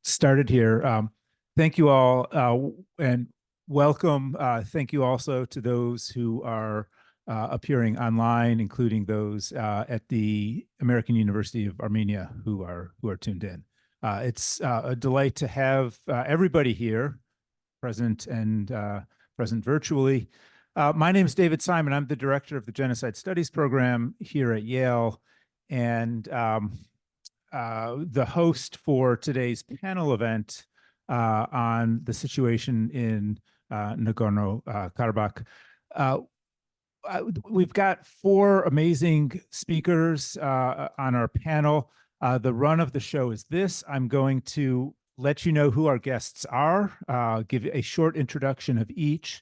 started here. Thank you all and welcome. Thank you also to those who are appearing online, including those at the American University of Armenia who are tuned in. It's a delight to have everybody here, present and present virtually. My name is David Simon. I'm the director of the Genocide Studies program here at Yale, and the host for today's panel event on the situation in Nagorno-Karabakh. We've got four amazing speakers on our panel. The run of the show is this. I'm going to let you know who our guests are, give a short introduction of each.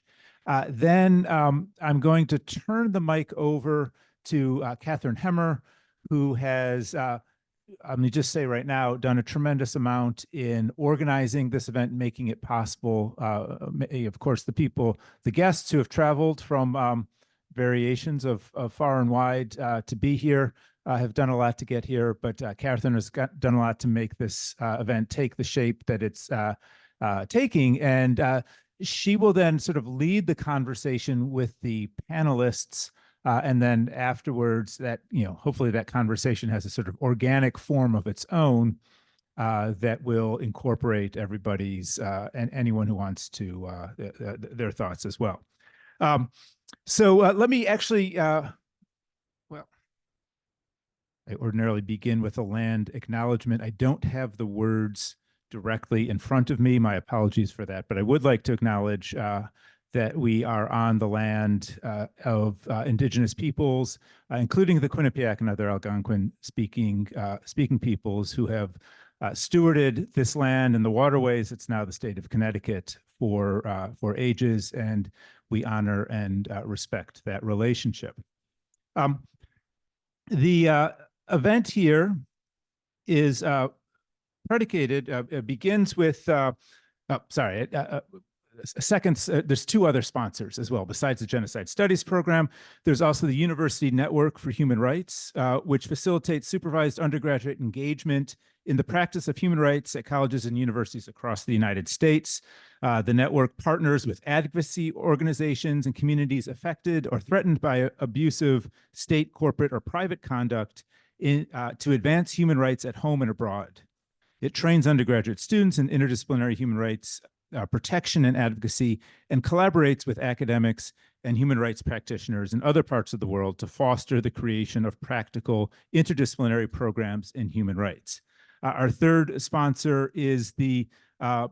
Then I'm going to turn the mic over to Catherine Hemmer, who has, let me just say right now, done a tremendous amount in organizing this event, making it possible. Of course, the guests who have traveled from variations of far and wide to be here have done a lot to get here, but Catherine has done a lot to make this event take the shape that it's taking. And she will then sort of lead the conversation with the panelists. And then afterwards, that, hopefully that conversation has a sort of organic form of its own that will incorporate everybody's and anyone who wants to their thoughts as well. So let me actually, I ordinarily begin with a land acknowledgement. I don't have the words directly in front of me. My apologies for that, but I would like to acknowledge that we are on the land of indigenous peoples, including the Quinnipiac and other Algonquin speaking peoples who have stewarded this land and the waterways. It's now the state of Connecticut for ages, and we honor and respect that relationship. The event here is predicated, begins with, there's two other sponsors as well. Besides the Genocide Studies program, there's also the University Network for Human Rights, which facilitates supervised undergraduate engagement in the practice of human rights at colleges and universities across the United States. The network partners with advocacy organizations and communities affected or threatened by abusive state, corporate, or private conduct to advance human rights at home and abroad. It trains undergraduate students in interdisciplinary human rights protection and advocacy, and collaborates with academics and human rights practitioners in other parts of the world to foster the creation of practical interdisciplinary programs in human rights. Our third sponsor is the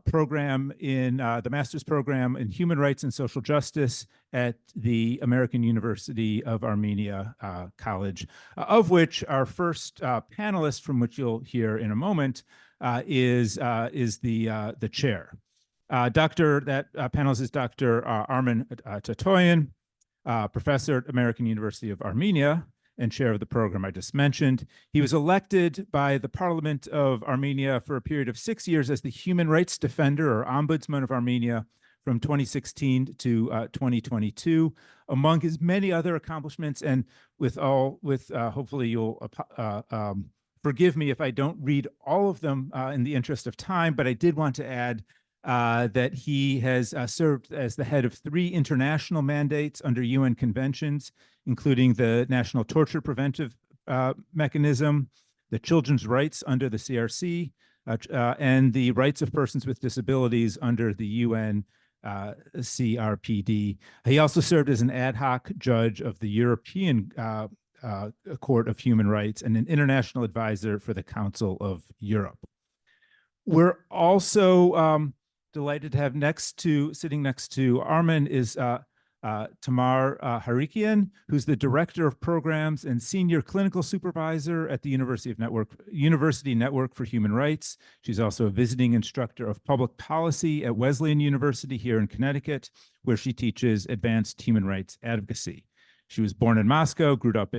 program in the master's program in human rights and social justice at the American University of Armenia College, of which our first panelist, from which you'll hear in a moment, is the chair. Panelist is Dr. Arman Tatoyan, professor at American University of Armenia and chair of the program I just mentioned. He was elected by the Parliament of Armenia for a period of 6 years as the Human Rights Defender or Ombudsman of Armenia from 2016 to 2022. Among his many other accomplishments, and hopefully you'll forgive me if I don't read all of them in the interest of time, but I did want to add that he has served as the head of 3 international mandates under UN conventions, including the National Torture Preventive Mechanism, the Children's Rights under the CRC, and the Rights of Persons with Disabilities under the UN CRPD. He also served as an ad hoc judge of the European Court of Human Rights and an international advisor for the Council of Europe. We're also delighted to have sitting next to Armen is Tamar Hayrikyan, who's the Director of Programs and Senior Clinical Supervisor at the University Network for Human Rights. She's also a visiting instructor of public policy at Wesleyan University here in Connecticut, where she teaches advanced human rights advocacy. She was born in Moscow, grew up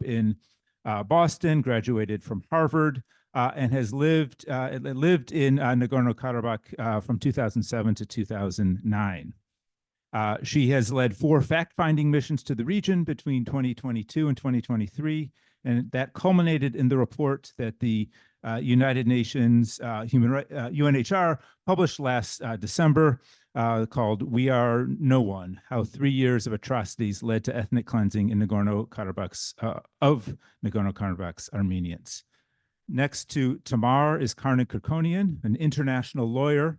in Boston, graduated from Harvard, and has lived in Nagorno-Karabakh from 2007 to 2009. She has led 4 fact-finding missions to the region between 2022 and 2023, and that culminated in the report that the United Nations UNHR published last December called "We Are No One: How 3 Years of Atrocities Led to Ethnic Cleansing in Nagorno-Karabakh's Armenians." Next to Tamar is Karnig Kerkonian, an international lawyer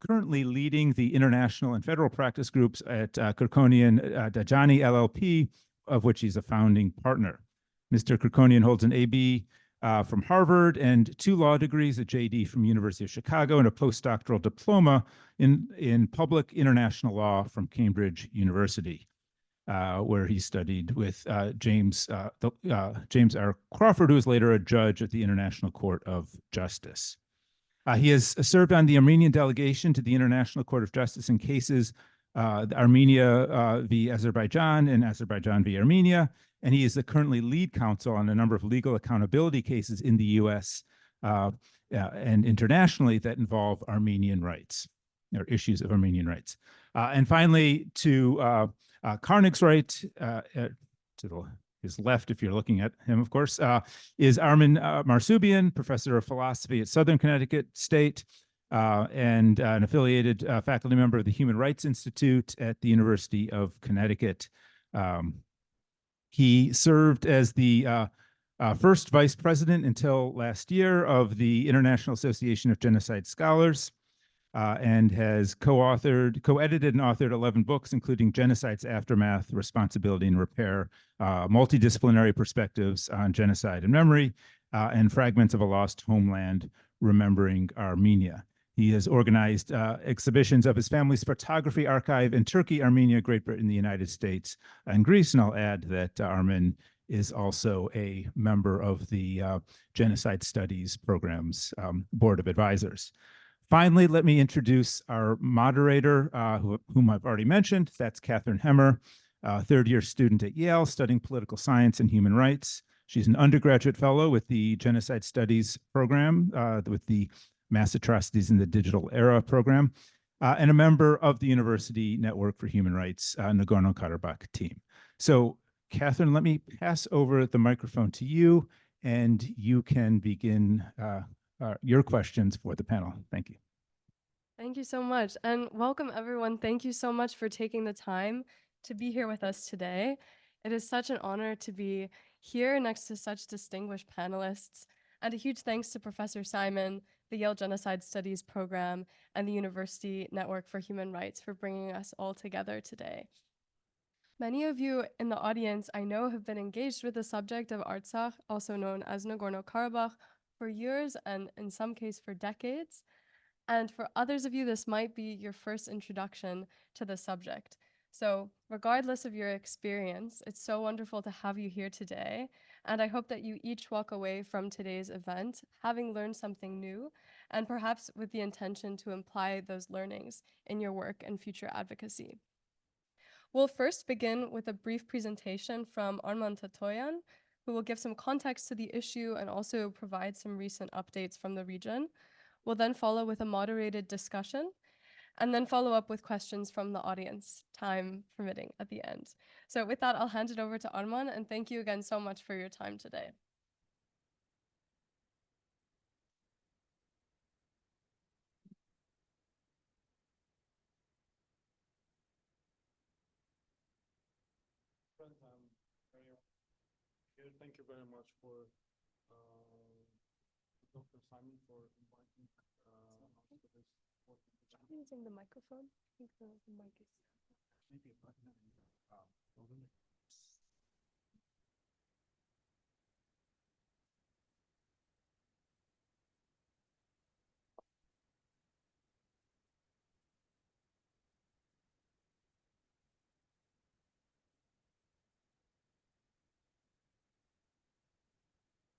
currently leading the international and federal practice groups at Kerkonian Dajani LLP, of which he's a founding partner. Mr. Kerkonian holds an AB from Harvard and 2 law degrees, a JD from University of Chicago, and a postdoctoral diploma in public international law from Cambridge University, where he studied with James R. Crawford, who was later a judge at the International Court of Justice. He has served on the Armenian delegation to the International Court of Justice in cases Armenia v. Azerbaijan and Azerbaijan v. Armenia, and he is the currently lead counsel on a number of legal accountability cases in the U.S. And internationally that involve Armenian rights, or issues of Armenian rights. And finally, to Karnig's right, to his left, if you're looking at him, of course, is Armen Marsoobian, professor of philosophy at Southern Connecticut State, and an affiliated faculty member of the Human Rights Institute at the University of Connecticut. He served as the first vice president until last year of the International Association of Genocide Scholars, and has co-edited and authored 11 books, including Genocide's Aftermath, Responsibility and Repair, Multidisciplinary Perspectives on Genocide and Memory, and Fragments of a Lost Homeland, Remembering Armenia. He has organized exhibitions of his family's photography archive in Turkey, Armenia, Great Britain, the United States, and Greece. And I'll add that Armen is also a member of the Genocide Studies Program's Board of Advisors. Finally, let me introduce our moderator, whom I've already mentioned. That's Catherine Hemmer, third-year student at Yale, studying political science and human rights. She's an undergraduate fellow with the Genocide Studies Program, with the Mass Atrocities in the Digital Era program, and a member of the University Network for Human Rights Nagorno-Karabakh team. So, Catherine, let me pass over the microphone to you, and you can begin your questions for the panel. Thank you. Thank you so much, and welcome everyone. Thank you so much for taking the time to be here with us today. It is such an honor to be here next to such distinguished panelists, and a huge thanks to Professor Simon, the Yale Genocide Studies Program, and the University Network for Human Rights for bringing us all together today. Many of you in the audience I know have been engaged with the subject of Artsakh, also known as Nagorno-Karabakh, for years and in some cases for decades. And for others of you, this might be your first introduction to the subject. So regardless of your experience, it's so wonderful to have you here today. And I hope that you each walk away from today's event having learned something new, and perhaps with the intention to apply those learnings in your work and future advocacy. We'll first begin with a brief presentation from Arman Tatoyan, who will give some context to the issue and also provide some recent updates from the region. We'll then follow with a moderated discussion, and then follow up with questions from the audience, time permitting at the end. So with that, I'll hand it over to Arman, and thank you again so much for your time today. Thank you very much for Dr. Simon for inviting us to this. Using the microphone. I think the mic is Maybe a button over there.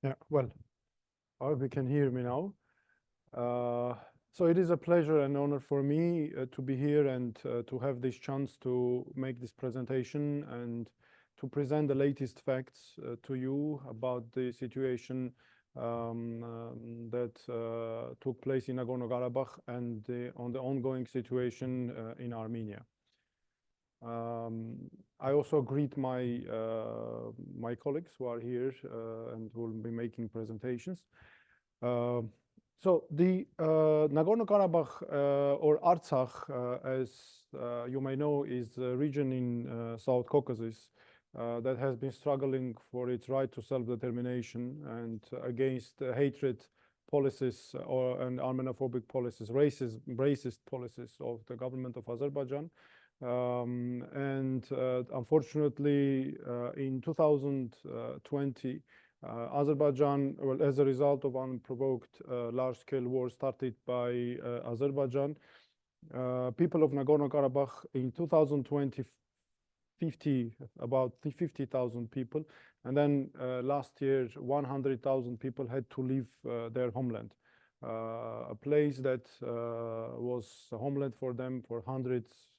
Yeah, well, I hope you can hear me now. So it is a pleasure and honor for me to be here and to have this chance to make this presentation and to present the latest facts to you about the situation that took place in Nagorno-Karabakh and on the ongoing situation in Armenia. I also greet my my colleagues who are here and who will be making presentations. So the Nagorno-Karabakh or Artsakh, as you may know, is a region in South Caucasus that has been struggling for its right to self-determination and against hatred policies and Armenophobic policies, racist policies of the government of Azerbaijan. Unfortunately, in 2020, Azerbaijan, well, as a result of unprovoked large-scale war started by Azerbaijan, people of Nagorno-Karabakh in 2020, about 50,000 people, and then last year 100,000 people had to leave their homeland, a place that was a homeland for them for hundreds,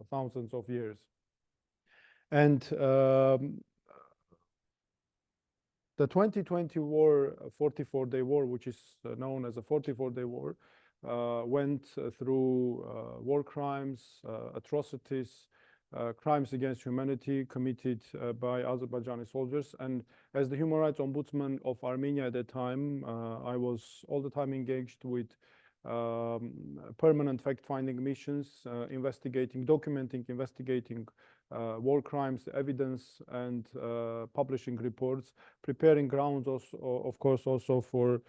thousands of years. And the 2020 war, 44-day war, which is known as a 44-day war, went through war crimes, atrocities, crimes against humanity committed by Azerbaijani soldiers. And as the Human Rights Ombudsman of Armenia at that time, I was all the time engaged with permanent fact-finding missions, documenting, investigating war crimes, evidence, and publishing reports, preparing grounds, also, of course, also for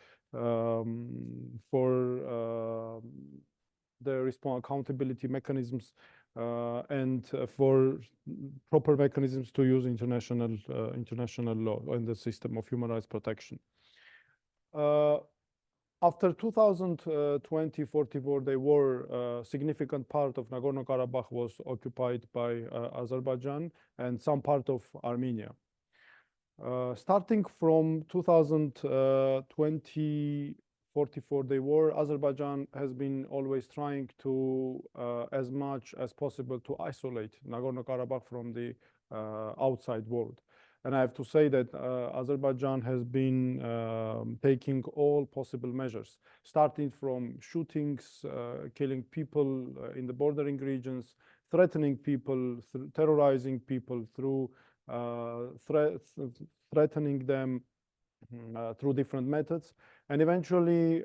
the accountability mechanisms and for proper mechanisms to use international law and the system of human rights protection. After 2020 44-day war, a significant part of Nagorno-Karabakh was occupied by Azerbaijan and some part of Armenia. Starting from 2020 44-day war, Azerbaijan has been always trying to, as much as possible, to isolate Nagorno-Karabakh from the outside world. And I have to say that Azerbaijan has been taking all possible measures, starting from shootings, killing people in the bordering regions, threatening people, terrorizing people through threatening them through different methods. And eventually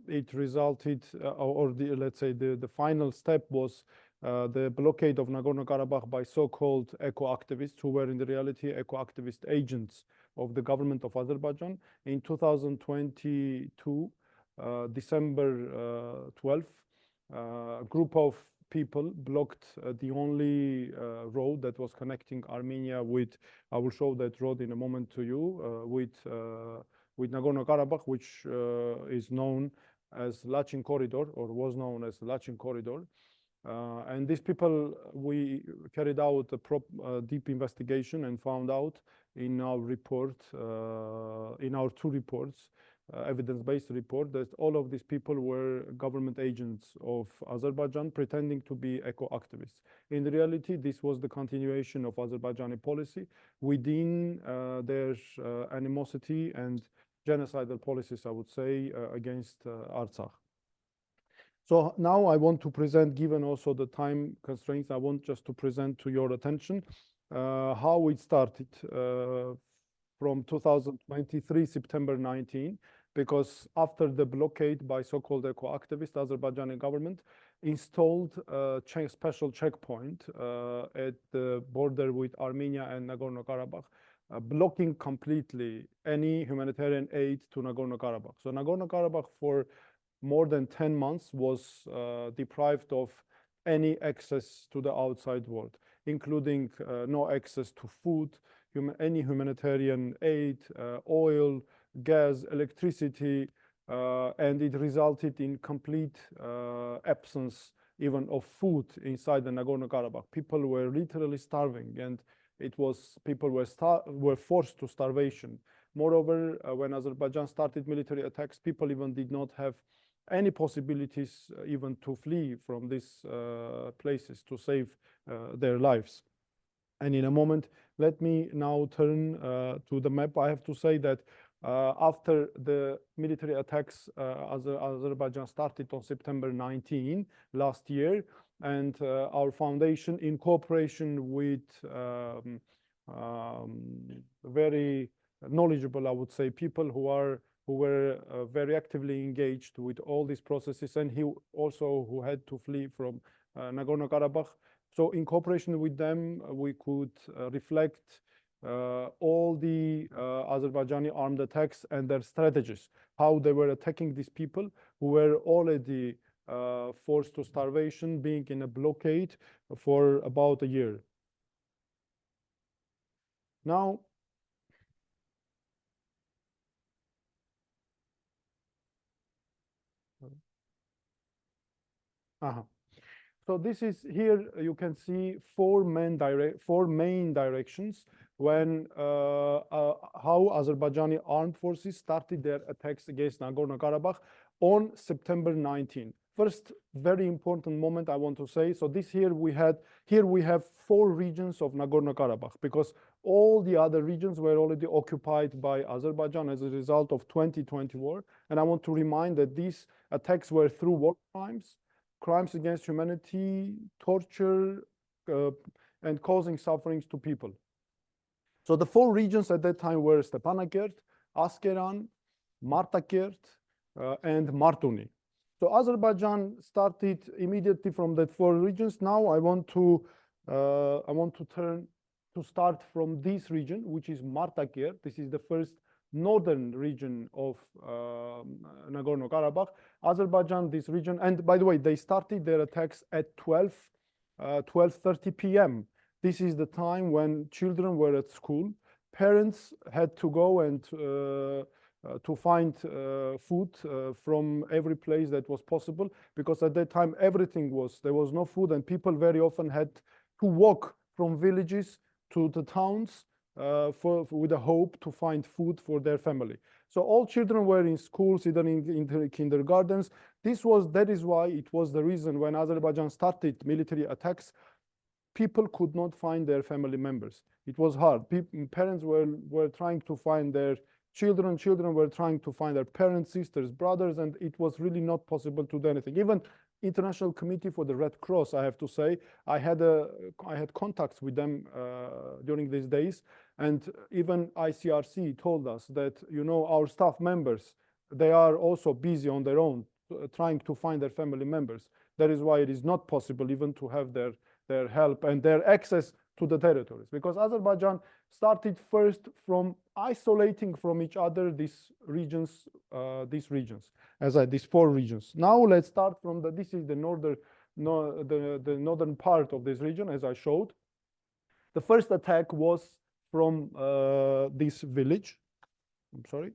it resulted, let's say the final step was the blockade of Nagorno-Karabakh by so-called eco-activists, who were in the reality eco-activist agents of the government of Azerbaijan. In 2022, December 12th, a group of people blocked the only road that was connecting Armenia with, I will show that road in a moment to you, with Nagorno-Karabakh, which is known as Lachin Corridor, or was known as Lachin Corridor. And these people, we carried out a deep investigation and found out in our report, in our two reports, evidence-based report, that all of these people were government agents of Azerbaijan pretending to be eco-activists. In reality, this was the continuation of Azerbaijani policy within their animosity and genocidal policies, I would say, against Artsakh. So now I want to present, given also the time constraints, I want just to present to your attention how it started from 2023, September 19, because after the blockade by so-called eco-activists, Azerbaijani government installed a special checkpoint at the border with Armenia and Nagorno-Karabakh, blocking completely any humanitarian aid to Nagorno-Karabakh. So Nagorno-Karabakh for more than 10 months was deprived of any access to the outside world, including no access to food, any humanitarian aid, oil, gas, electricity, and it resulted in complete absence even of food inside the Nagorno-Karabakh. People were literally starving, and people were forced to starvation. Moreover, when Azerbaijan started military attacks, people even did not have any possibilities even to flee from these places to save their lives. And in a moment, let me now turn to the map. I have to say that after the military attacks Azerbaijan started on September 19 last year. And our foundation, in cooperation with very knowledgeable, I would say, people who were very actively engaged with all these processes, and who had to flee from Nagorno-Karabakh. So in cooperation with them, we could reflect all the Azerbaijani armed attacks and their strategies, how they were attacking these people who were already forced to starvation, being in a blockade for about a year. Now, so this is here. You can see four main directions when how Azerbaijani armed forces started their attacks against Nagorno-Karabakh on September 19. First, very important moment I want to say. So this here we have 4 regions of Nagorno-Karabakh, because all the other regions were already occupied by Azerbaijan as a result of 2020 war. And I want to remind that these attacks were through war crimes, crimes against humanity, torture, and causing sufferings to people. So the 4 regions at that time were Stepanakert, Askeran, Martakert, and Martuni. So Azerbaijan started immediately from that 4 regions. Now I want to start from this region, which is Martakert. This is the first northern region of Nagorno-Karabakh. Azerbaijan, this region, and by the way, they started their attacks at 12:30 p.m. This is the time when children were at school. Parents had to go and to find food from every place that was possible, because at that time there was no food, and people very often had to walk from villages to the towns with a hope to find food for their family. So all children were in schools, either in the kindergartens. That is why it was the reason when Azerbaijan started military attacks, people could not find their family members. It was hard. Parents were trying to find their children. Children were trying to find their parents, sisters, brothers, and it was really not possible to do anything. Even International Committee for the Red Cross, I have to say, I had contacts with them during these days, and even ICRC told us that, you know, our staff members, they are also busy on their own, trying to find their family members. That is why it is not possible even to have their help and their access to the territories, because Azerbaijan started first from isolating from each other these regions, these 4 regions. Now let's start from this is the northern part of this region, as I showed. The first attack was from this village. I'm sorry.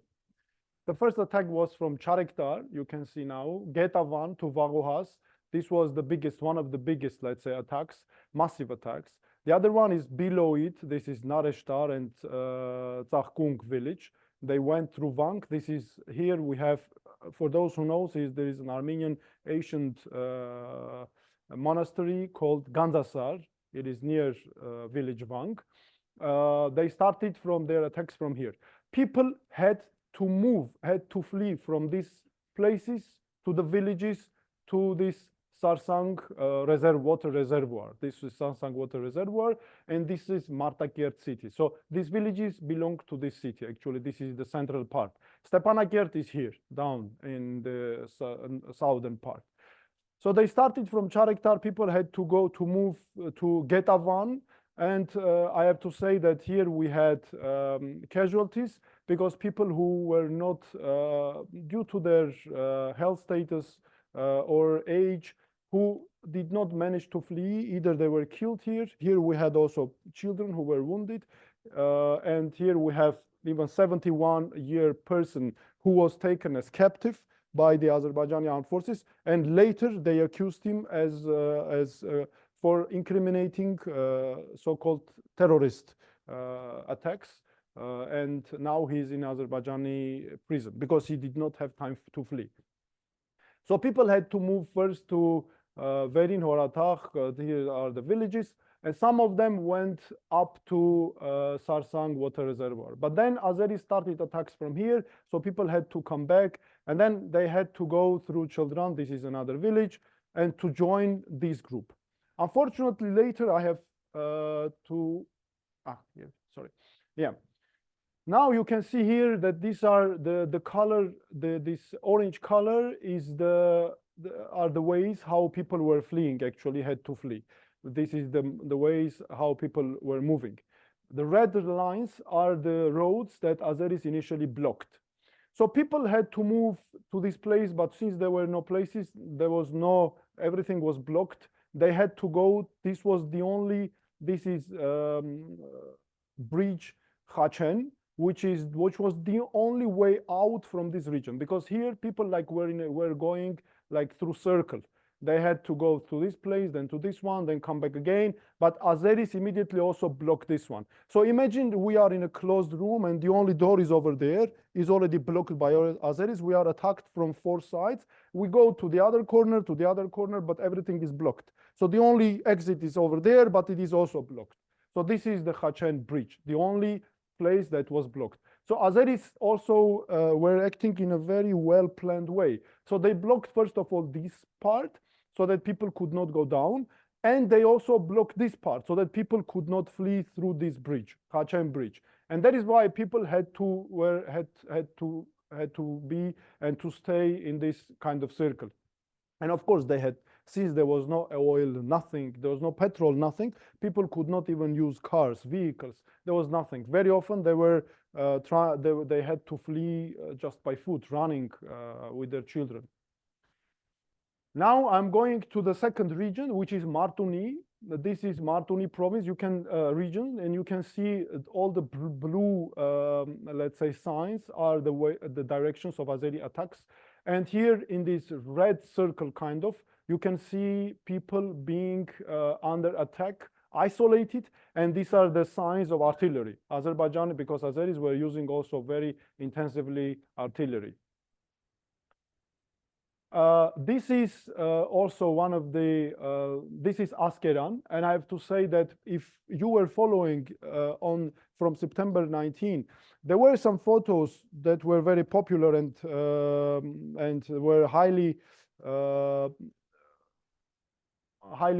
The first attack was from Charektar. You can see now Getavan to Vagohas. This was the biggest, one of the biggest, let's say, attacks, massive attacks. The other one is below it. This is Nareshtar and Tsakhkung village. They went through Vank. This is here we have, for those who know, there is an Armenian ancient monastery called Gandzasar. It is near village Vank. They started from their attacks from here. People had to flee from these places to the villages to this Sarsang water reservoir. This is Sarsang water reservoir, and this is Martakert city. So these villages belong to this city. Actually, this is the central part. Stepanakert is here, down in the southern part. So they started from Charektar. People had to move to Getavan, and I have to say that here we had casualties, because people who were not, due to their health status or age, who did not manage to flee, either they were killed here. Here we had also children who were wounded. And here we have even 71-year person who was taken as captive by the Azerbaijani armed forces. And later they accused him for incriminating so-called terrorist attacks. And now he's in Azerbaijani prison because he did not have time to flee. So people had to move first to Verin, Horatakh, here are the villages, and some of them went up to Sarsang water reservoir. But then Azeris started attacks from here, so people had to come back, and then they had to go through Children, this is another village, and to join this group. Unfortunately, later I have yeah. Now you can see here that these are the color, this orange color is are the ways how people were fleeing, actually had to flee. This is the ways how people were moving. The red lines are the roads that Azeris initially blocked. So people had to move to this place, but since there were no places, there was no, everything was blocked. They had to go, this was the only, this is bridge Khachen, which was the only way out from this region, because here people like were going like through circle. They had to go to this place, then to this one, then come back again. But Azeris immediately also blocked this one. So imagine we are in a closed room and the only door is over there, is already blocked by Azeris. We are attacked from 4 sides. We go to the other corner, but everything is blocked. So the only exit is over there, but it is also blocked. So this is the Khachen bridge, the only place that was blocked. So Azeris also were acting in a very well-planned way. So they blocked, first of all, this part, so that people could not go down. And they also blocked this part so that people could not flee through this bridge, Khachen bridge. And that is why people had to be and to stay in this kind of circle. And of course they had, since there was no oil, nothing, there was no petrol, nothing, people could not even use cars, vehicles, there was nothing. Very often they were, they had to flee just by foot, running with their children. Now I'm going to the second region, which is Martuni. This is Martuni province. You can region, and you can see all the blue, let's say, signs are the directions of Azeri attacks. And here in this red circle, kind of, you can see people being under attack, isolated, and these are the signs of artillery. Azerbaijan, because Azeris were using also very intensively artillery. This is also one of the, this is Askeran, and I have to say that if you were following from September 19, there were some photos that were very popular and were highly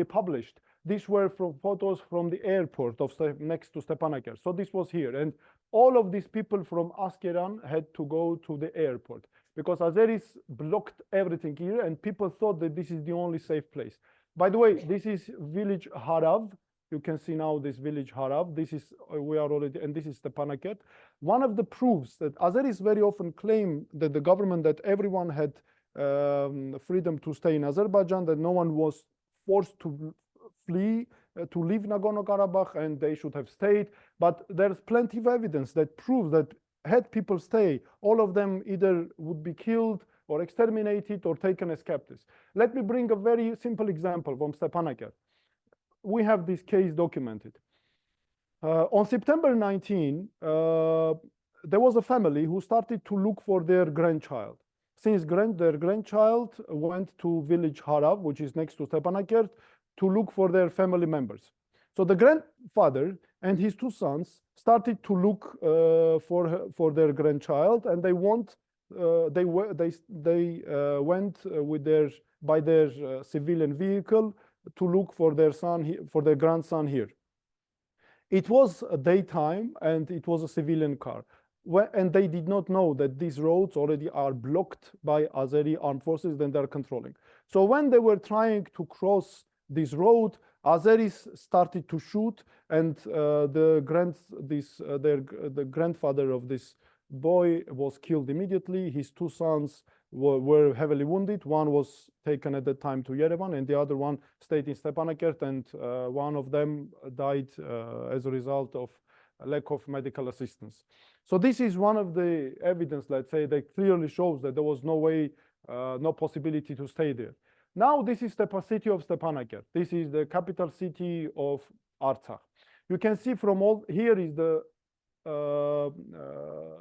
published. These were from photos from the airport of next to Stepanakert. So this was here, and all of these people from Askeran had to go to the airport, because Azeris blocked everything here, and people thought that this is the only safe place. By the way, this is village Harav. You can see now this village Harav. This is, we are already, and this is Stepanakert. One of the proofs that Azeris very often claim that the government, that everyone had freedom to stay in Azerbaijan, that no one was forced to flee, to leave Nagorno-Karabakh, and they should have stayed. But there's plenty of evidence that proves that had people stay, all of them either would be killed or exterminated or taken as captives. Let me bring a very simple example from Stepanakert. We have this case documented. On September 19, there was a family who started to look for their grandchild. Since their grandchild went to village Harav, which is next to Stepanakert, to look for their family members. So the grandfather and his 2 sons started to look for their grandchild, and they went with by their civilian vehicle to look for their grandson here. It was a daytime, and it was a civilian car. And they did not know that these roads already are blocked by Azeri armed forces that they're controlling. So when they were trying to cross this road, Azeris started to shoot, and the grandfather of this boy was killed immediately. His 2 sons were heavily wounded. One was taken at that time to Yerevan, and the other one stayed in Stepanakert, and one of them died as a result of a lack of medical assistance. So this is one of the evidence, let's say, that clearly shows that there was no way, no possibility to stay there. Now this is the city of Stepanakert. This is the capital city of Artsakh. You can see from all, here is the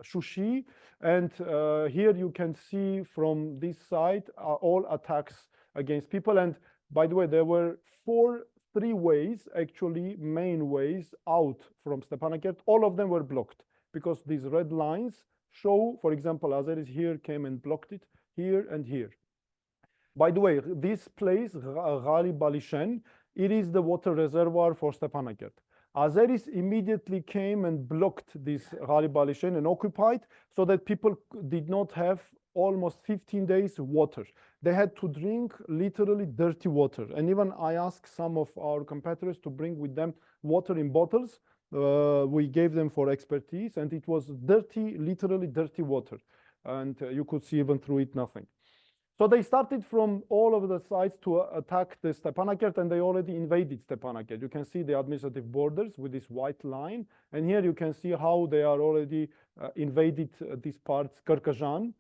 Shushi, and here you can see from this side all attacks against people. And by the way, there were three ways, actually main ways out from Stepanakert. All of them were blocked because these red lines show, for example, Azeris here came and blocked it, here and here. By the way, this place, Ghali Balishen, it is the water reservoir for Stepanakert. Azeris immediately came and blocked this Ghali Balishen and occupied so that people did not have almost 15 days water. They had to drink literally dirty water. And even I asked some of our competitors to bring with them water in bottles. We gave them for expertise, and it was dirty, literally dirty water. And you could see even through it nothing. So they started from all of the sides to attack the Stepanakert, and they already invaded Stepanakert. You can see the administrative borders with this white line. And here you can see how they are already invaded these parts, Kerkonian.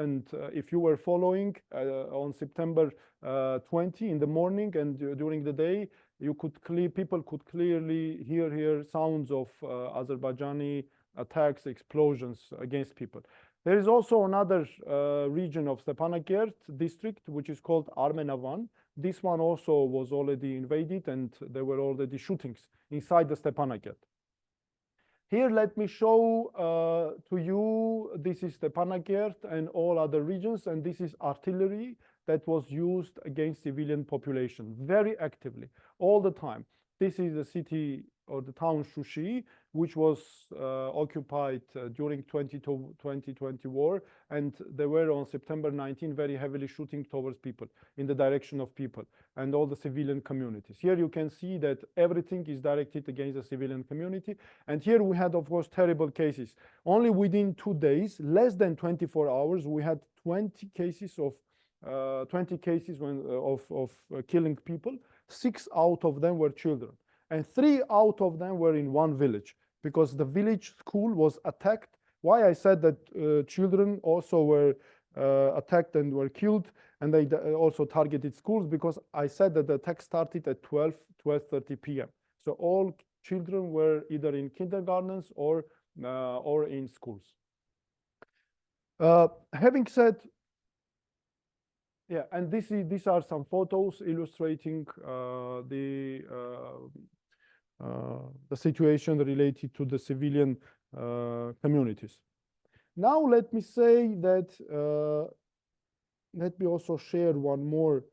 And if you were following on September 20 in the morning and during the day, people could clearly hear sounds of Azerbaijani attacks, explosions against people. There is also another region of Stepanakert district, which is called Armen. This one also was already invaded, and there were already shootings inside the Stepanakert. Here, let me show to you, this is Stepanakert and all other regions, and this is artillery that was used against civilian population very actively, all the time. This is the city or the town Shushi, which was occupied during 2020 war, and they were on September 19 very heavily shooting towards people, in the direction of people, and all the civilian communities. Here you can see that everything is directed against the civilian community, and here we had, of course, terrible cases. Only within 2 days, less than 24 hours, we had 20 cases of killing people. 6 out of them were children, and 3 out of them were in one village, because the village school was attacked. Why I said that children also were attacked and were killed, and they also targeted schools, because I said that the attack started at 12:30 p.m. So all children were either in kindergartens or in schools. Having said, yeah, and these are some photos illustrating the situation related to the civilian communities. Now let me say that, let me also share one more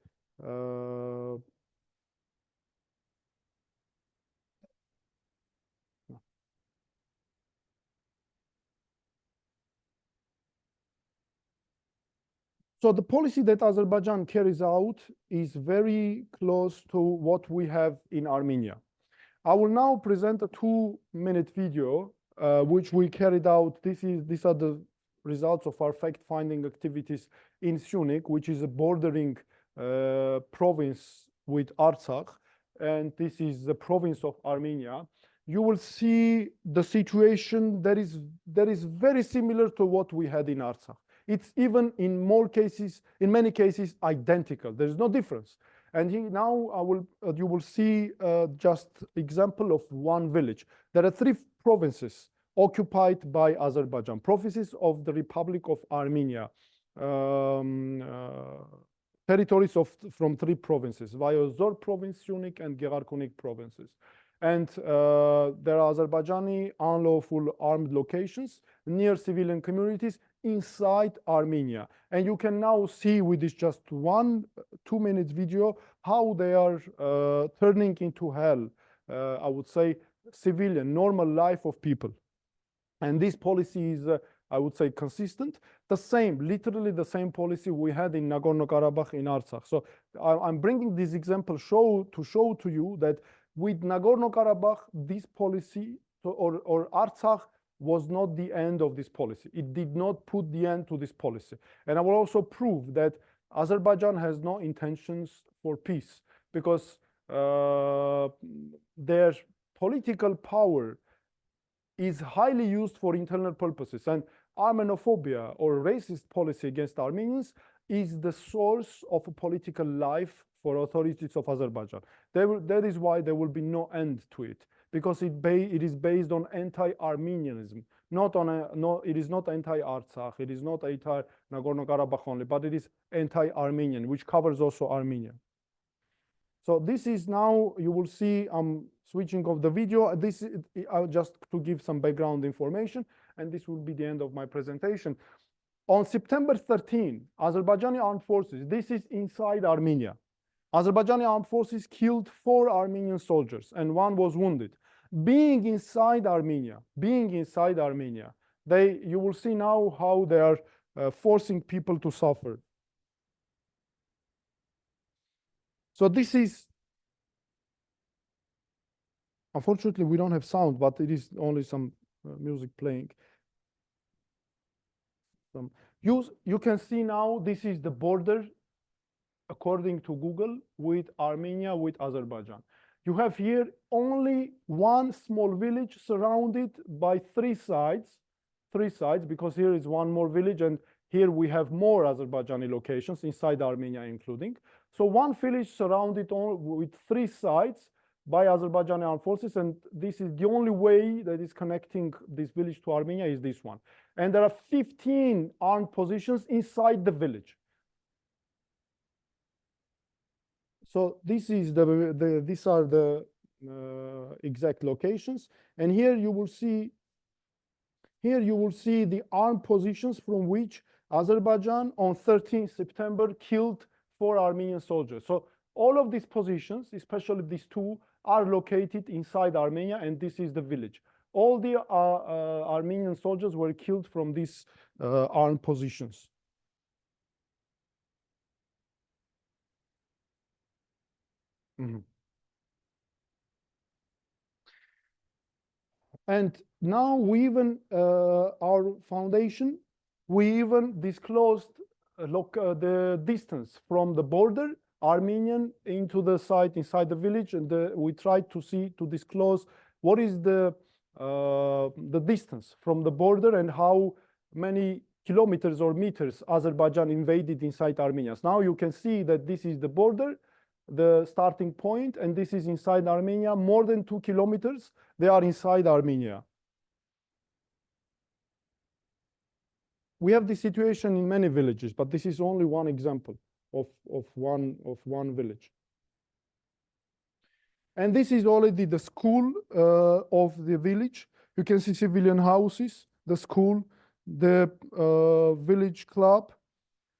so the policy that Azerbaijan carries out is very close to what we have in Armenia. I will now present a 2-minute video, which we carried out. These are the results of our fact-finding activities in Syunik, which is a bordering province with Artsakh, and this is the province of Armenia. You will see the situation that is very similar to what we had in Artsakh. It's even in many cases identical. There is no difference. And now you will see just example of one village. There are 3 provinces occupied by Azerbaijan, provinces of the Republic of Armenia, territories from 3 provinces, Vayozor province, Syunik, and Kerkonian provinces. And there are Azerbaijani unlawful armed locations near civilian communities inside Armenia. And you can now see with this just 2-minute video how they are turning into hell, I would say, civilian, normal life of people. And this policy is, I would say, consistent. Literally the same policy we had in Nagorno-Karabakh in Artsakh. So I'm bringing this example to show to you that with Nagorno-Karabakh, this policy or Artsakh was not the end of this policy. It did not put the end to this policy. And I will also prove that Azerbaijan has no intentions for peace, because their political power is highly used for internal purposes. And Armenophobia or racist policy against Armenians is the source of a political life for authorities of Azerbaijan. That is why there will be no end to it, because it is based on anti-Armenianism, it is not anti-Artsakh, it is not anti-Nagorno-Karabakh only, but it is anti-Armenian, which covers also Armenia. So this is now, you will see I'm switching off the video. This is just to give some background information, and this will be the end of my presentation. On September 13, Azerbaijani armed forces, this is inside Armenia. Azerbaijani armed forces killed 4 Armenian soldiers and 1 was wounded. Being inside Armenia, you will see now how they are forcing people to suffer. So this is, unfortunately, we don't have sound, but it is only some music playing. You can see now this is the border, according to Google, with Armenia, with Azerbaijan. You have here only one small village surrounded by three sides, because here is one more village, and here we have more Azerbaijani locations inside Armenia including. So one village surrounded with 3 sides by Azerbaijani armed forces, and this is the only way that is connecting this village to Armenia is this one. And there are 15 armed positions inside the village. So this is these are the exact locations, and here you will see the armed positions from which Azerbaijan on 13 September killed 4 Armenian soldiers. So all of these positions, especially these 2, are located inside Armenia, and this is the village. All the Armenian soldiers were killed from these armed positions. And now we even, our foundation, we even disclosed the distance from the border, Armenian, into the site inside the village, and we tried to disclose what is the distance from the border and how many kilometers or meters Azerbaijan invaded inside Armenia. So now you can see that this is the border, the starting point, and this is inside Armenia, more than 2 kilometers, they are inside Armenia. We have this situation in many villages, but this is only one example of one village. And this is already the school of the village. You can see civilian houses, the school, the village club,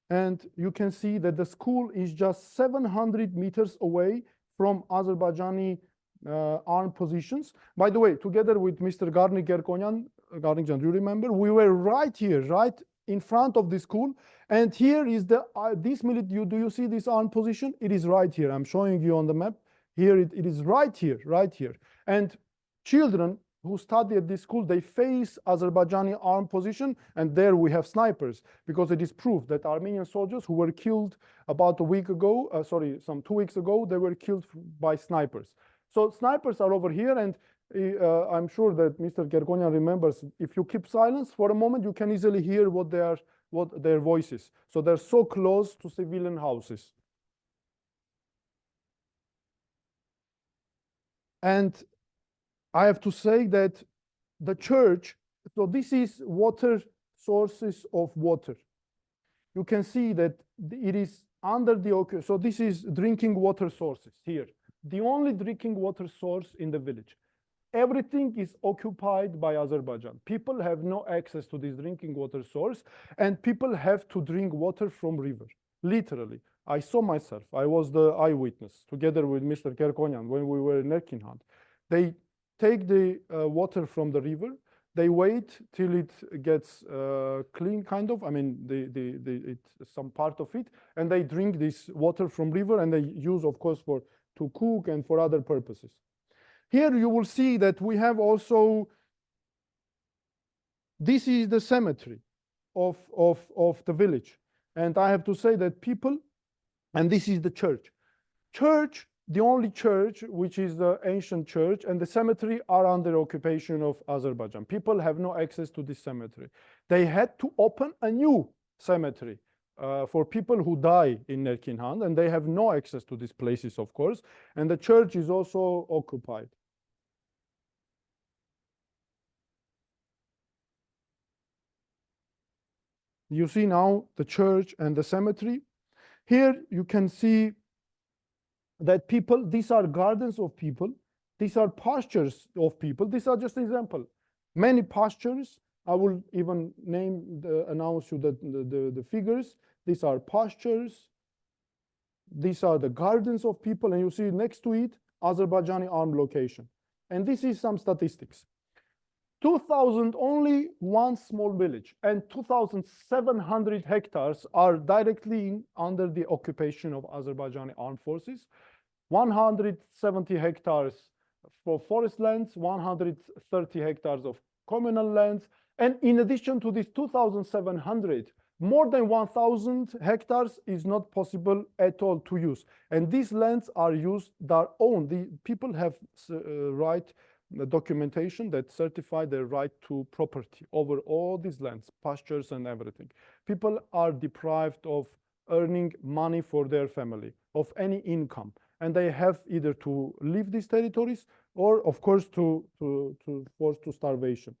and you can see that the school is just 700 meters away from Azerbaijani armed positions. By the way, together with Mr. Karnig Kerkonian, do you remember? We were right here, right in front of the school. And here is the, this military, do you see this armed position? It is right here. I'm showing you on the map. Here it is right here, right here. And children who study at this school, they face Azerbaijani armed position, and there we have snipers, because it is proof that Armenian soldiers who were killed about a week ago, some 2 weeks ago, they were killed by snipers. So snipers are over here, and I'm sure that Mr. Kerkonian remembers, if you keep silence for a moment, you can easily hear what their voices. So they're so close to civilian houses. And I have to say that the church, so this is water, sources of water. You can see that it is under the, so this is drinking water sources here. The only drinking water source in the village. Everything is occupied by Azerbaijan. People have no access to this drinking water source, and people have to drink water from river, literally. I saw myself, I was the eyewitness, together with Mr. Kerkonian when we were in Erkinhan. They take the water from the river, they wait till it gets clean, kind of. I mean, it's some part of it, and they drink this water from river, and they use, of course, to cook and for other purposes. Here you will see that we have also, this is the cemetery of the village. And I have to say that people, and this is the church. Church, the only church, which is the ancient church, and the cemetery are under occupation of Azerbaijan. People have no access to this cemetery. They had to open a new cemetery for people who die in Erkinhan, and they have no access to these places, of course. And the church is also occupied. You see now the church and the cemetery. Here you can see that people, these are gardens of people, these are pastures of people. These are just example. Many pastures. I will even announce you the figures. These are pastures. These are the gardens of people, and you see next to it, Azerbaijani armed location. And this is some statistics. 2,000, only one small village, and 2,700 hectares are directly under the occupation of Azerbaijani armed forces. 170 hectares for forest lands, 130 hectares of communal lands. And in addition to this 2,700, more than 1,000 hectares is not possible at all to use. And these lands are used, their own. The people have right documentation that certify their right to property over all these lands, pastures and everything. People are deprived of earning money for their family, of any income. And they have either to leave these territories or, of course, to force to starvation.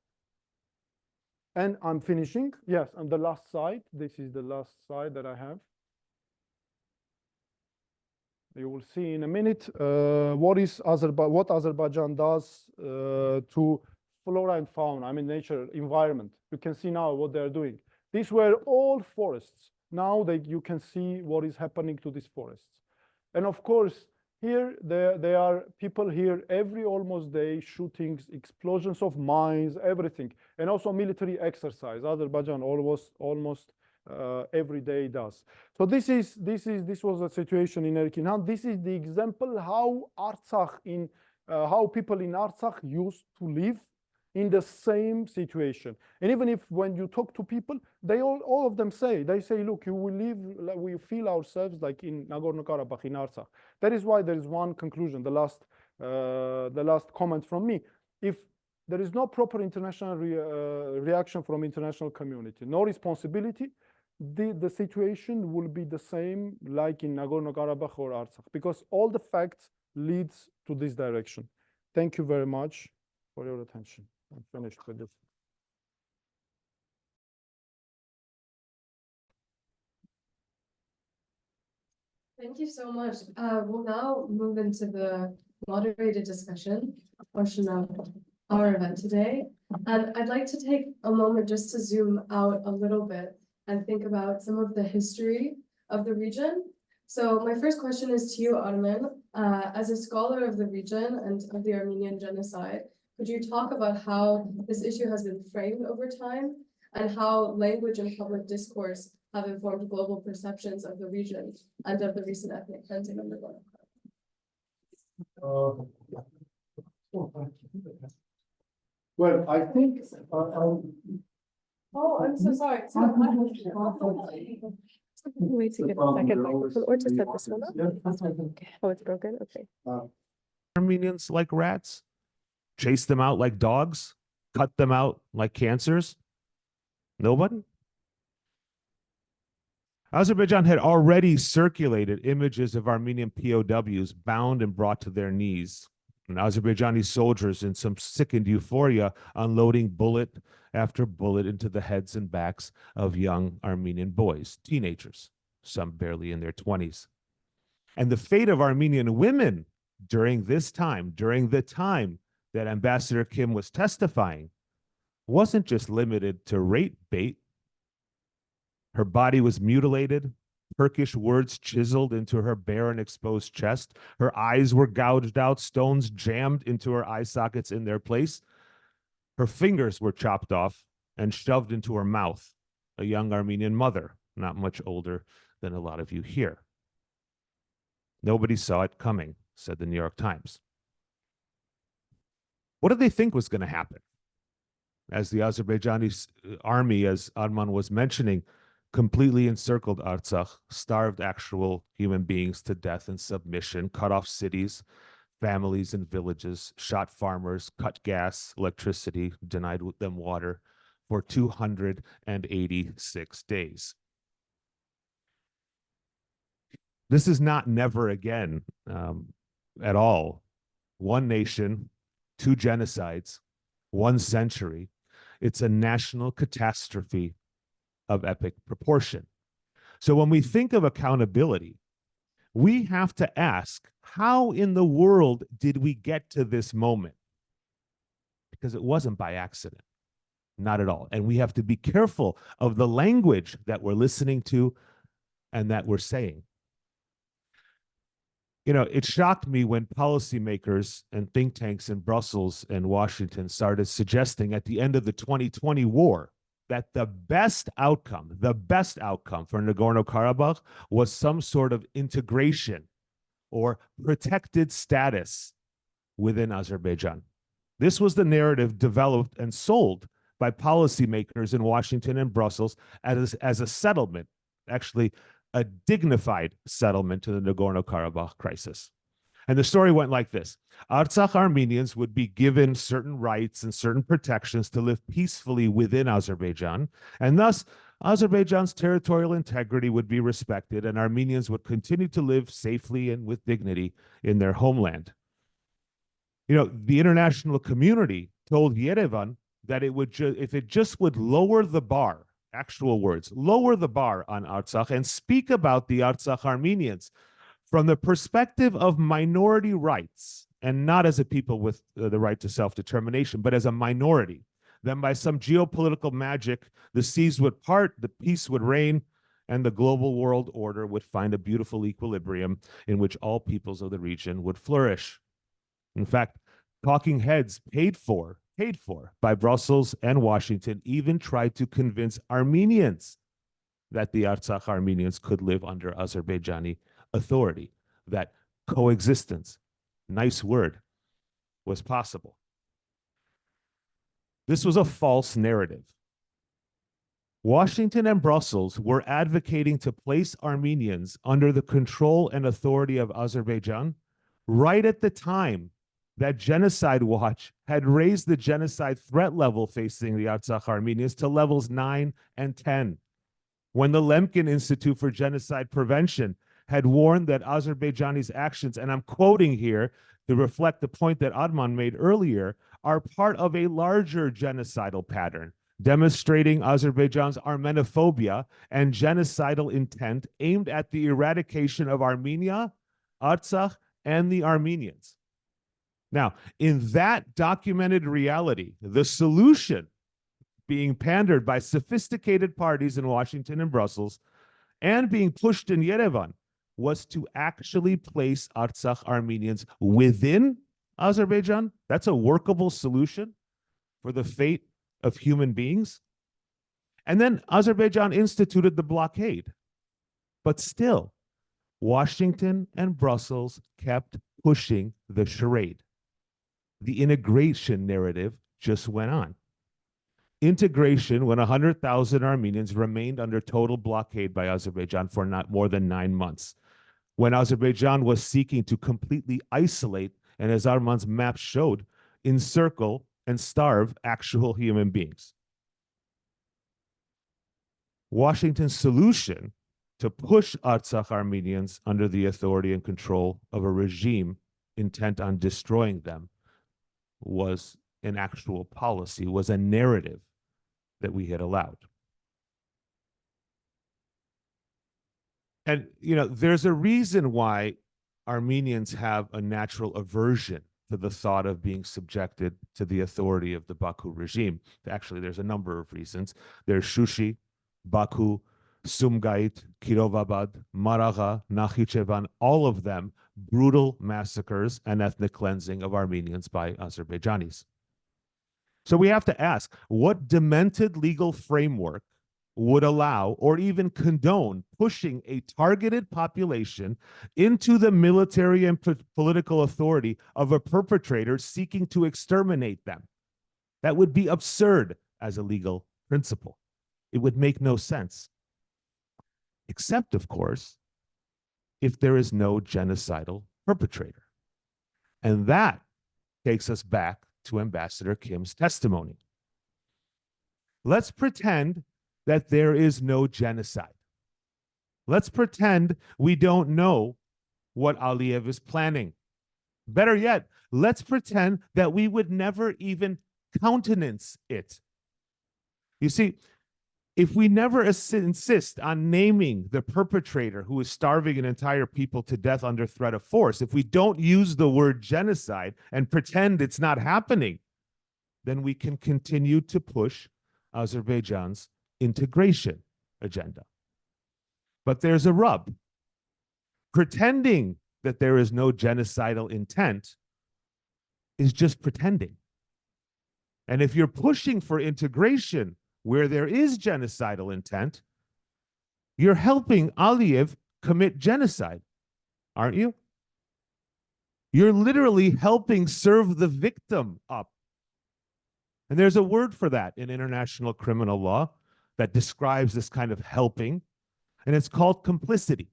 And I'm finishing. Yes, on the last slide. This is the last slide that I have. You will see in a minute what Azerbaijan does to flora and fauna, I mean nature, environment. You can see now what they're doing. These were all forests. Now you can see what is happening to these forests. And of course, here there are people here every almost day, shootings, explosions of mines, everything, and also military exercise. Azerbaijan almost every day does. So this was the situation in Hayrikyan. This is the example how Artsakh how people in Artsakh used to live in the same situation. And even if when you talk to people, they all of them say, look, you will live, we feel ourselves like in Nagorno-Karabakh, in Artsakh. That is why there is one conclusion, the last comment from me. If there is no proper international reaction from international community, no responsibility, the situation will be the same like in Nagorno-Karabakh or Artsakh, because all the facts leads to this direction. Thank you very much for your attention. I'm finished with this. Thank you so much. We'll now move into the moderated discussion portion of our event today. And I'd like to take a moment just to zoom out a little bit and think about some of the history of the region. So my first question is to you, Armen. As a scholar of the region and of the Armenian genocide, could you talk about how this issue has been framed over time and how language and public discourse have informed global perceptions of the region and of the recent ethnic cleansing of Nagorno-Karabakh? Well, I think Oh, I'm so sorry. Wait to get a second microphone, or just set this one up. Oh, it's broken? Okay. Armenians like rats, chase them out like dogs, cut them out like cancers? Nobody? Azerbaijan had already circulated images of Armenian POWs bound and brought to their knees, and Azerbaijani soldiers in some sickened euphoria unloading bullet after bullet into the heads and backs of young Armenian boys, teenagers, some barely in their 20s. And the fate of Armenian women during this time, during the time that Ambassador Kim was testifying, wasn't just limited to rape bait. Her body was mutilated, Turkish words chiseled into her bare and exposed chest. Her eyes were gouged out, stones jammed into her eye sockets in their place. Her fingers were chopped off and shoved into her mouth. A young Armenian mother, not much older than a lot of you here. Nobody saw it coming, said the New York Times. What did they think was going to happen? As the Azerbaijani army, as Arman was mentioning, completely encircled Artsakh, starved actual human beings to death and submission, cut off cities, families, and villages, shot farmers, cut gas, electricity, denied them water for 286 days. This is not never again at all. One nation, two genocides, 1 century. It's a national catastrophe of epic proportion. So when we think of accountability, we have to ask, How in the world did we get to this moment? Because it wasn't by accident, not at all. And we have to be careful of the language that we're listening to and that we're saying. You know, it shocked me when policymakers and think tanks in Brussels and Washington started suggesting at the end of the 2020 war that the best outcome for Nagorno-Karabakh was some sort of integration or protected status within Azerbaijan. This was the narrative developed and sold by policymakers in Washington and Brussels as a settlement, actually a dignified settlement to the Nagorno-Karabakh crisis. And the story went like this. Artsakh Armenians would be given certain rights and certain protections to live peacefully within Azerbaijan, and thus Azerbaijan's territorial integrity would be respected, and Armenians would continue to live safely and with dignity in their homeland. You know, the international community told Yerevan that it would if it just would lower the bar, actual words, lower the bar on Artsakh and speak about the Artsakh Armenians from the perspective of minority rights, and not as a people with the right to self-determination, but as a minority, then by some geopolitical magic, the seas would part, the peace would reign, and the global world order would find a beautiful equilibrium in which all peoples of the region would flourish. In fact, talking heads paid for by Brussels and Washington even tried to convince Armenians that the Artsakh Armenians could live under Azerbaijani authority, that coexistence, nice word, was possible. This was a false narrative. Washington and Brussels were advocating to place Armenians under the control and authority of Azerbaijan right at the time that Genocide Watch had raised the genocide threat level facing the Artsakh Armenians to levels 9 and 10. When the Lemkin Institute for Genocide Prevention had warned that Azerbaijani's actions, and I'm quoting here to reflect the point that Arman made earlier, are part of a larger genocidal pattern, demonstrating Azerbaijan's Armenophobia and genocidal intent aimed at the eradication of Armenia, Artsakh, and the Armenians. Now, in that documented reality, the solution being pandered by sophisticated parties in Washington and Brussels and being pushed in Yerevan was to actually place Artsakh Armenians within Azerbaijan. That's a workable solution for the fate of human beings. And then Azerbaijan instituted the blockade. But still, Washington and Brussels kept pushing the charade. The integration narrative just went on. Integration when 100,000 Armenians remained under total blockade by Azerbaijan for not more than 9 months. When Azerbaijan was seeking to completely isolate, and as Arman's map showed, encircle and starve actual human beings. Washington's solution to push Artsakh Armenians under the authority and control of a regime intent on destroying them was an actual policy, was a narrative that we had allowed. And, you know, there's a reason why Armenians have a natural aversion to the thought of being subjected to the authority of the Baku regime. Actually, there's a number of reasons. There's Shushi, Baku, Sumgait, Kirovabad, Maraga, Nakhichevan, all of them brutal massacres and ethnic cleansing of Armenians by Azerbaijanis. So we have to ask, what demented legal framework would allow or even condone pushing a targeted population into the military and political authority of a perpetrator seeking to exterminate them? That would be absurd as a legal principle. It would make no sense. Except, of course, if there is no genocidal perpetrator. And that takes us back to Ambassador Kim's testimony. Let's pretend that there is no genocide. Let's pretend we don't know what Aliyev is planning. Better yet, let's pretend that we would never even countenance it. You see, if we never insist on naming the perpetrator who is starving an entire people to death under threat of force, if we don't use the word genocide and pretend it's not happening, then we can continue to push Azerbaijan's integration agenda. But there's a rub. Pretending that there is no genocidal intent is just pretending. And if you're pushing for integration where there is genocidal intent, you're helping Aliyev commit genocide, aren't you? You're literally helping serve the victim up. And there's a word for that in international criminal law that describes this kind of helping, and it's called complicity.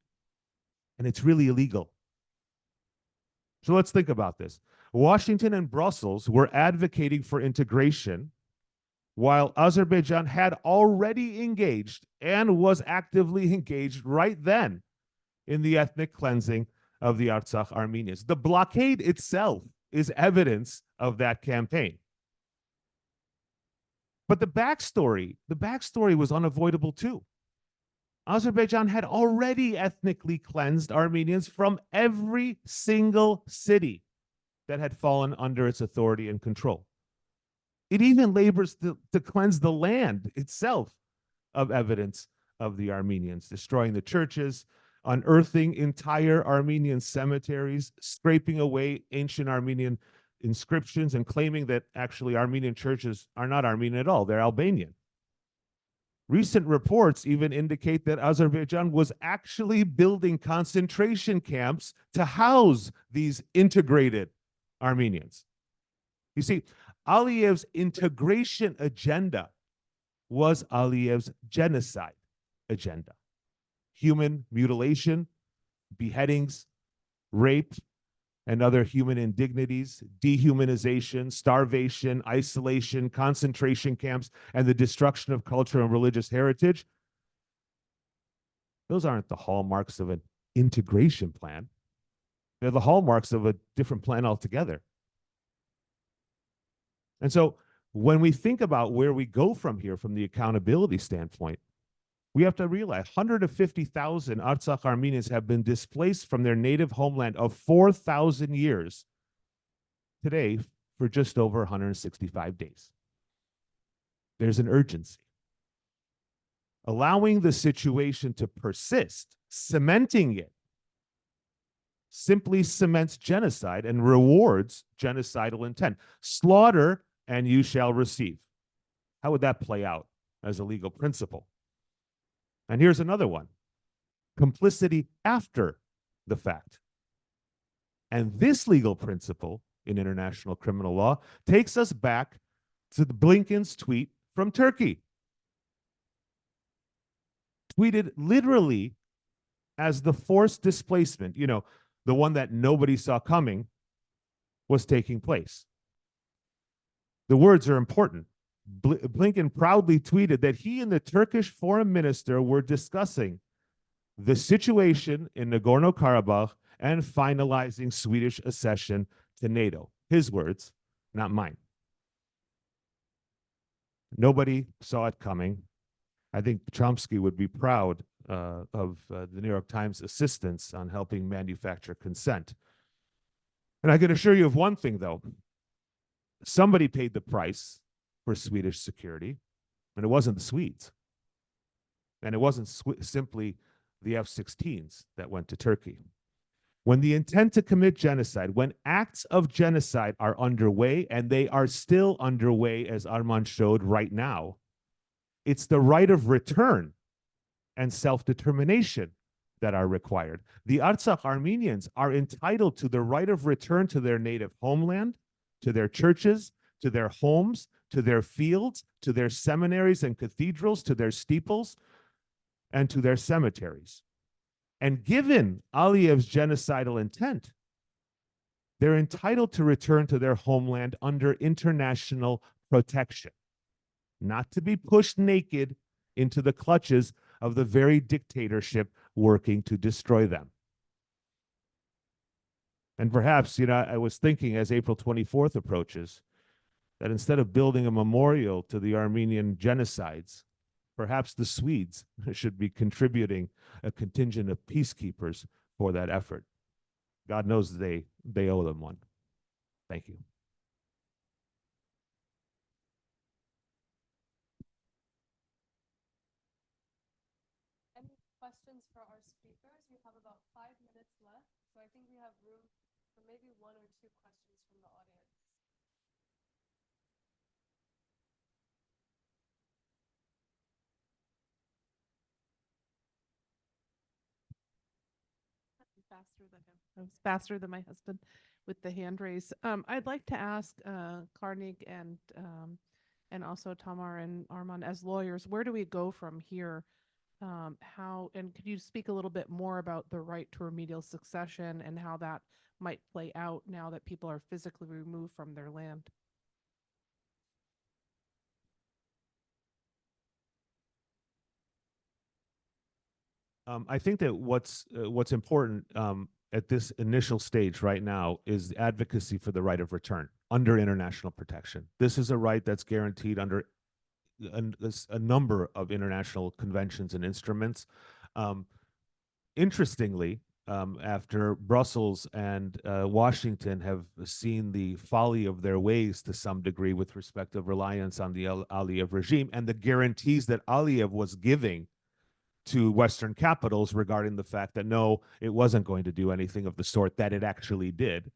And it's really illegal. So let's think about this. Washington and Brussels were advocating for integration while Azerbaijan had already engaged and was actively engaged right then in the ethnic cleansing of the Artsakh Armenians. The blockade itself is evidence of that campaign. But the backstory was unavoidable too. Azerbaijan had already ethnically cleansed Armenians from every single city that had fallen under its authority and control. It even labors to cleanse the land itself of evidence of the Armenians, destroying the churches, unearthing entire Armenian cemeteries, scraping away ancient Armenian inscriptions, and claiming that actually Armenian churches are not Armenian at all, they're Albanian. Recent reports even indicate that Azerbaijan was actually building concentration camps to house these integrated Armenians. You see, Aliyev's integration agenda was Aliyev's genocide agenda. Human mutilation, beheadings, rape, and other human indignities, dehumanization, starvation, isolation, concentration camps, and the destruction of culture and religious heritage. Those aren't the hallmarks of an integration plan. They're the hallmarks of a different plan altogether. And so when we think about where we go from here, from the accountability standpoint, we have to realize 150,000 Artsakh Armenians have been displaced from their native homeland of 4,000 years today for just over 165 days. There's an urgency. Allowing the situation to persist, cementing it, simply cements genocide and rewards genocidal intent. Slaughter and you shall receive. How would that play out as a legal principle? And here's another one: complicity after the fact. And this legal principle in international criminal law takes us back to the Blinken's tweet from Turkey. Tweeted literally as the forced displacement, you know, the one that nobody saw coming, was taking place. The words are important. Blinken proudly tweeted that he and the Turkish foreign minister were discussing the situation in Nagorno-Karabakh and finalizing Swedish accession to NATO. His words, not mine. Nobody saw it coming. I think Chomsky would be proud of the New York Times assistance on helping manufacture consent. And I can assure you of one thing, though. Somebody paid the price for Swedish security, and it wasn't the Swedes. And it wasn't simply the F-16s that went to Turkey. When the intent to commit genocide, when acts of genocide are underway, and they are still underway, as Arman showed right now, it's the right of return and self-determination that are required. The Artsakh Armenians are entitled to the right of return to their native homeland, to their churches, to their homes, to their fields, to their seminaries and cathedrals, to their steeples, and to their cemeteries. And given Aliyev's genocidal intent, they're entitled to return to their homeland under international protection, not to be pushed naked into the clutches of the very dictatorship working to destroy them. And perhaps, you know, I was thinking as April 24th approaches, that instead of building a memorial to the Armenian genocides, Perhaps the Swedes should be contributing a contingent of peacekeepers for that effort. God knows they owe them one. Thank you. Any questions for our speakers? We have about 5 minutes left, so I think we have room for maybe 1 or 2 questions from the audience. Faster than him. I was faster than my husband with the hand raise. I'd like to ask Karnig and also Tamar and Arman, as lawyers, where do we go from here? How, and could you speak a little bit more about the right to remedial succession and how that might play out now that people are physically removed from their land? I think that what's important at this initial stage right now is advocacy for the right of return under international protection. This is a right that's guaranteed under a number of international conventions and instruments. Interestingly, after Brussels and Washington have seen the folly of their ways to some degree with respect of reliance on the Aliyev regime and the guarantees that Aliyev was giving to Western capitals regarding the fact that no, it wasn't going to do anything of the sort that it actually did.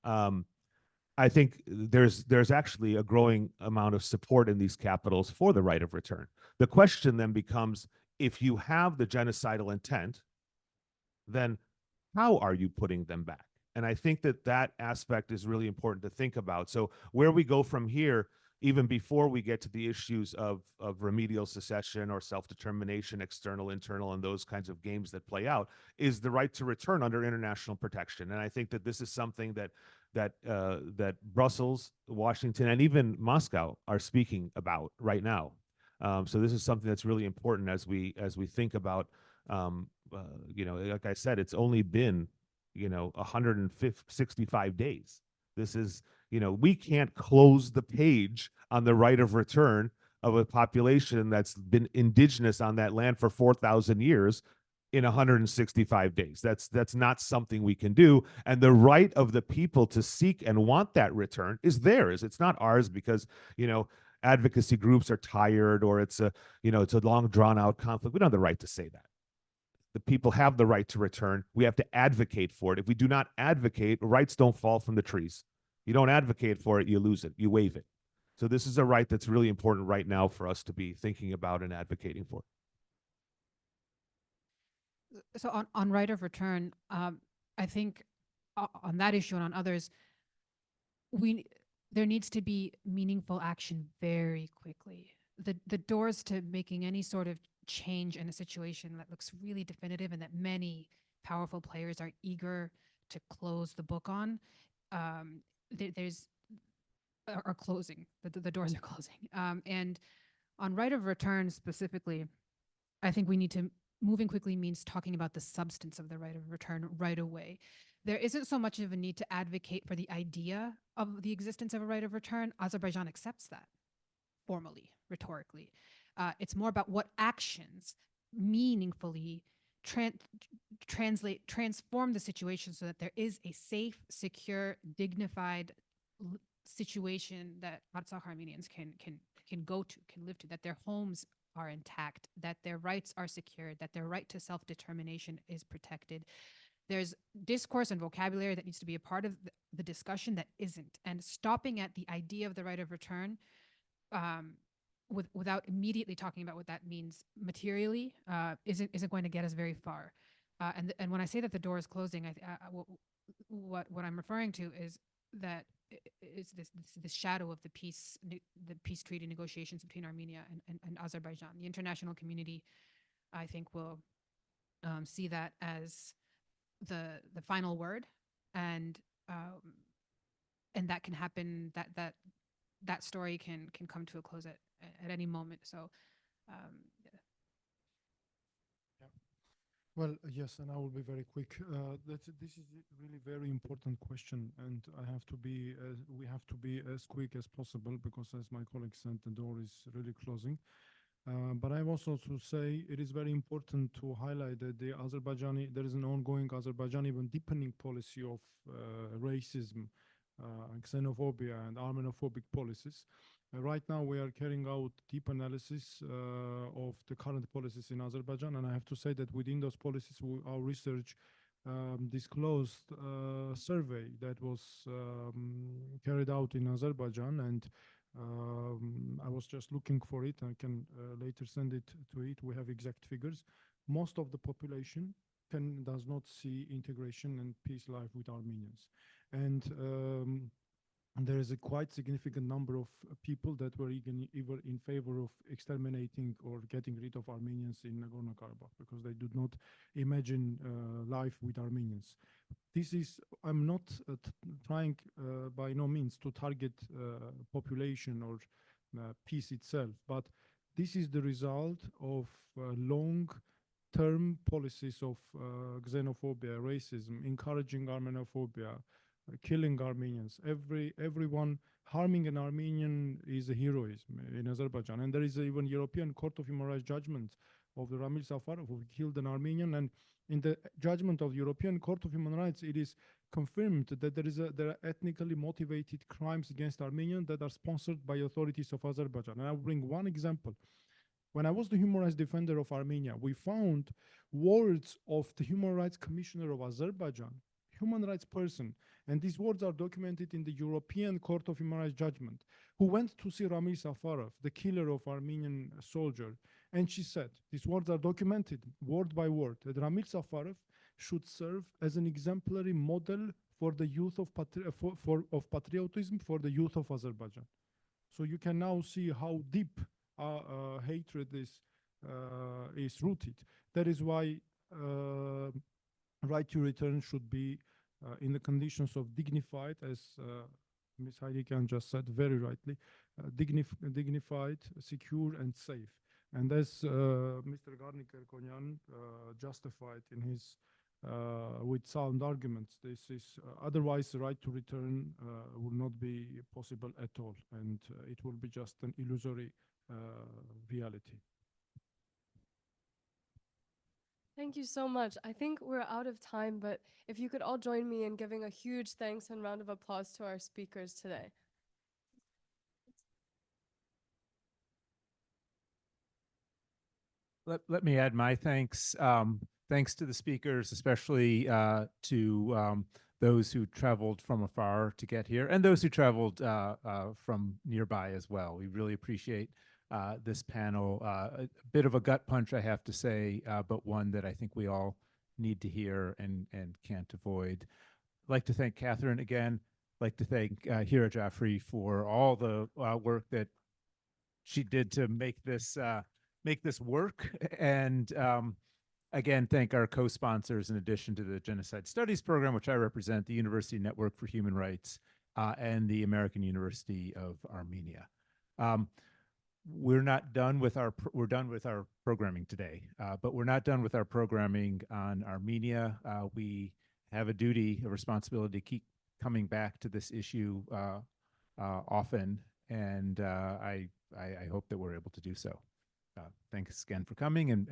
I think there's actually a growing amount of support in these capitals for the right of return. The question then becomes, if you have the genocidal intent, then how are you putting them back? And I think that that aspect is really important to think about. So where we go from here, even before we get to the issues of remedial secession or self-determination, external, internal, and those kinds of games that play out, is the right to return under international protection. And I think that this is something that Brussels, Washington, and even Moscow are speaking about right now. So this is something that's really important as we think about, like I said, it's only been 165 days. This is, we can't close the page on the right of return of a population that's been indigenous on that land for 4,000 years in 165 days. That's not something we can do. And the right of the people to seek and want that return is theirs. It's not ours because, advocacy groups are tired or it's a long drawn out conflict. We don't have the right to say that. The people have the right to return. We have to advocate for it. If we do not advocate, rights don't fall from the trees. You don't advocate for it, you lose it, you waive it. So this is a right that's really important right now for us to be thinking about and advocating for. So on right of return, I think on that issue and on others, there needs to be meaningful action very quickly. The doors to making any sort of change in a situation that looks really definitive and that many powerful players are eager to close the book on, are closing. The doors are closing. And on right of return specifically, I think we need to, moving quickly means talking about the substance of the right of return right away. There isn't so much of a need to advocate for the idea of the existence of a right of return. Azerbaijan accepts that formally, rhetorically. It's more about what actions meaningfully transform the situation so that there is a safe, secure, dignified situation that Artsakh Armenians can go to, can live to, that their homes are intact, that their rights are secured, that their right to self-determination is protected. There's discourse and vocabulary that needs to be a part of the discussion that isn't. And stopping at the idea of the right of return without immediately talking about what that means materially isn't going to get us very far. And when I say that the door is closing, what I'm referring to is that it's this shadow of the peace treaty negotiations between Armenia and Azerbaijan. The international community, I think, will see that as the final word, and that can happen. That story can come to a close at any moment. So, yeah. Well, yes, and I will be very quick. This is a really very important question, and we have to be as quick as possible because, as my colleague said, the door is really closing. But I also to say it is very important to highlight that there is an ongoing Azerbaijani even deepening policy of racism, xenophobia, and Armenophobic policies. Right now, we are carrying out deep analysis of the current policies in Azerbaijan, and I have to say that within those policies, our research disclosed a survey that was carried out in Azerbaijan, and I was just looking for it. I can later send it to it. We have exact figures. Most of the population does not see integration and peace life with Armenians. And there is a quite significant number of people that were even in favor of exterminating or getting rid of Armenians in Nagorno-Karabakh because they did not imagine life with Armenians. I'm not trying by no means to target population or peace itself, but this is the result of long-term policies of xenophobia, racism, encouraging Armenophobia, killing Armenians. Everyone harming an Armenian is a heroism in Azerbaijan. And there is even European Court of Human Rights judgment of the Ramil Safarov who killed an Armenian. And in the judgment of the European Court of Human Rights, it is confirmed that there are ethnically motivated crimes against Armenians that are sponsored by authorities of Azerbaijan. And I'll bring one example. When I was the human rights defender of Armenia, we found words of the Human Rights Commissioner of Azerbaijan, human rights person, and these words are documented in the European Court of Human Rights judgment, who went to see Ramil Safarov, the killer of Armenian soldier, and she said, these words are documented word by word, that Ramil Safarov should serve as an exemplary model for the youth of patriotism for the youth of Azerbaijan. So you can now see how deep hatred is rooted. That is why right to return should be in the conditions of dignified, as Ms. Hayrikyan just said very rightly, dignified, secure, and safe. And as Mr. Karnig Kerkonian justified in his with sound arguments, this is otherwise the right to return will not be possible at all, and it will be just an illusory reality. Thank you so much. I think we're out of time, but if you could all join me in giving a huge thanks and round of applause to our speakers today. Let me add my thanks. Thanks to the speakers, especially to those who traveled from afar to get here, and those who traveled from nearby as well. We really appreciate this panel. A bit of a gut punch, I have to say, but one that I think we all need to hear and can't avoid. I'd like to thank Catherine again. I'd like to thank Hira Jaffrey for all the work that she did to make this work. And again, thank our co-sponsors in addition to the Genocide Studies Program, which I represent, the University Network for Human Rights and the American University of Armenia. We're not done with we're done with our programming today, but we're not done with our programming on Armenia. We have a duty, a responsibility to keep coming back to this issue often, and I hope that we're able to do so. Thanks again for coming, and